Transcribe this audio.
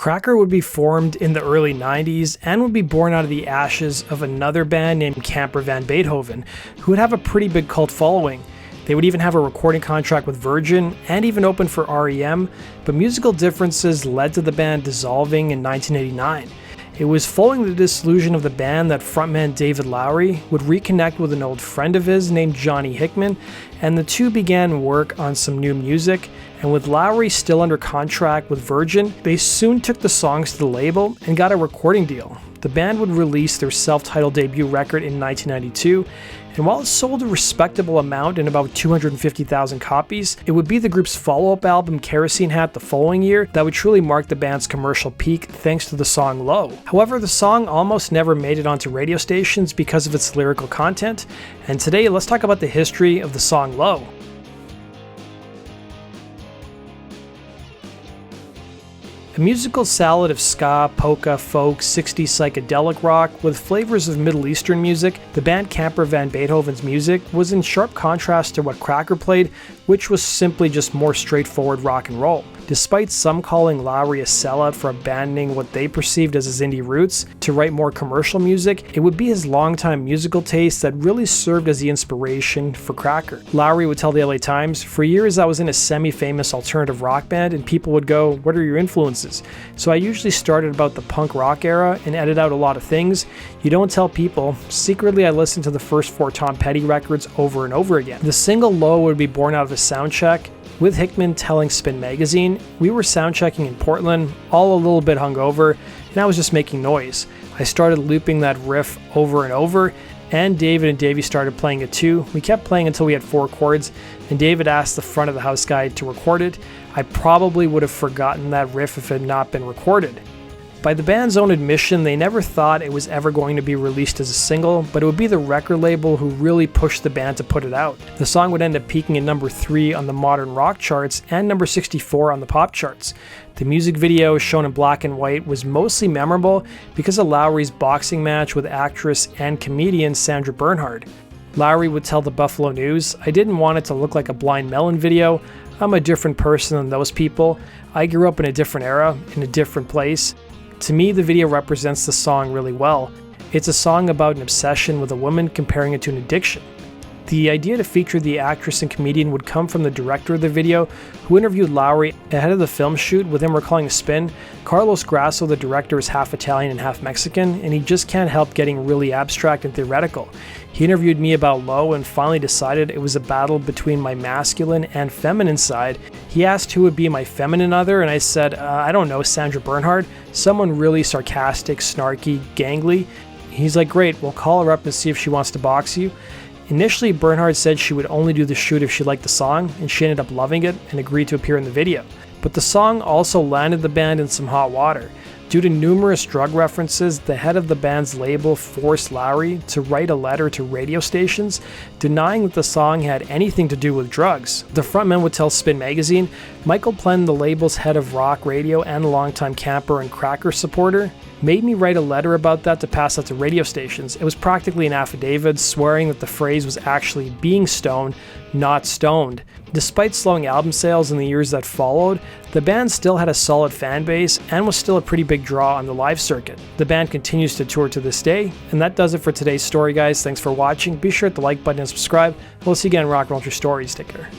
Cracker would be formed in the early 90s and would be born out of the ashes of another band named Camper Van Beethoven, who would have a pretty big cult following. They would even have a recording contract with Virgin and even open for REM, but musical differences led to the band dissolving in 1989. It was following the dissolution of the band that frontman David Lowery would reconnect with an old friend of his named Johnny Hickman, and the two began work on some new music. And with Lowery still under contract with Virgin, they soon took the songs to the label and got a recording deal. The band would release their self-titled debut record in 1992, and while it sold a respectable amount in about 250,000 copies, it would be the group's follow-up album Kerosene Hat the following year that would truly mark the band's commercial peak thanks to the song Low. However, the song almost never made it onto radio stations because of its lyrical content, and today let's talk about the history of the song Low. A musical salad of ska, polka, folk, 60s psychedelic rock with flavors of Middle Eastern music, the band Camper Van Beethoven's music was in sharp contrast to what Cracker played, which was simply just more straightforward rock and roll. Despite some calling Lowery a sellout for abandoning what they perceived as his indie roots to write more commercial music, it would be his longtime musical taste that really served as the inspiration for Cracker. Lowery would tell the LA Times, "For years I was in a semi-famous alternative rock band and people would go, 'What are your influences?' So I usually started about the punk rock era and edited out a lot of things you don't tell people. Secretly I listened to the first 4 Tom Petty records over and over again." The single Low would be born out of a soundcheck, with Hickman telling Spin Magazine, "We were soundchecking in Portland, all a little bit hungover, and I was just making noise. I started looping that riff over and over, and David and Davey started playing it too. We kept playing until we had 4 chords, and David asked the front of the house guy to record it. I probably would have forgotten that riff if it had not been recorded." By the band's own admission, they never thought it was ever going to be released as a single, but it would be the record label who really pushed the band to put it out. The song would end up peaking at number 3 on the modern rock charts and number 64 on the pop charts. The music video, shown in black and white, was mostly memorable because of Lowery's boxing match with actress and comedian Sandra Bernhard. Lowery would tell the Buffalo News, "I didn't want it to look like a Blind Melon video. I'm a different person than those people. I grew up in a different era, in a different place. To me, the video represents the song really well. It's a song about an obsession with a woman, comparing it to an addiction." The idea to feature the actress and comedian would come from the director of the video, who interviewed Lowery ahead of the film shoot, with him recalling a spin. Carlos Grasso, the director, is half Italian and half Mexican, and he just can't help getting really abstract and theoretical. He interviewed me about Low and finally decided it was a battle between my masculine and feminine side. He asked who would be my feminine other, and I said, I don't know, Sandra Bernhard, someone really sarcastic, snarky, gangly. He's like, "Great, we'll call her up and see if she wants to box you." Initially, Bernhard said she would only do the shoot if she liked the song, and she ended up loving it and agreed to appear in the video. But the song also landed the band in some hot water. Due to numerous drug references, the head of the band's label forced Lowery to write a letter to radio stations denying that the song had anything to do with drugs. The frontman would tell Spin Magazine, "Michael Plen, the label's head of rock radio and a longtime Camper and Cracker supporter, made me write a letter about that to pass out to radio stations. It was practically an affidavit swearing that the phrase was actually being stoned, not stoned." Despite slowing album sales in the years that followed, the band still had a solid fan base and was still a pretty big draw on the live circuit. The band continues to tour to this day, and that does it for today's story, guys. Thanks for watching. Be sure to hit the like button and subscribe. We'll see you again in Rock and Roll Your Stories. Take care.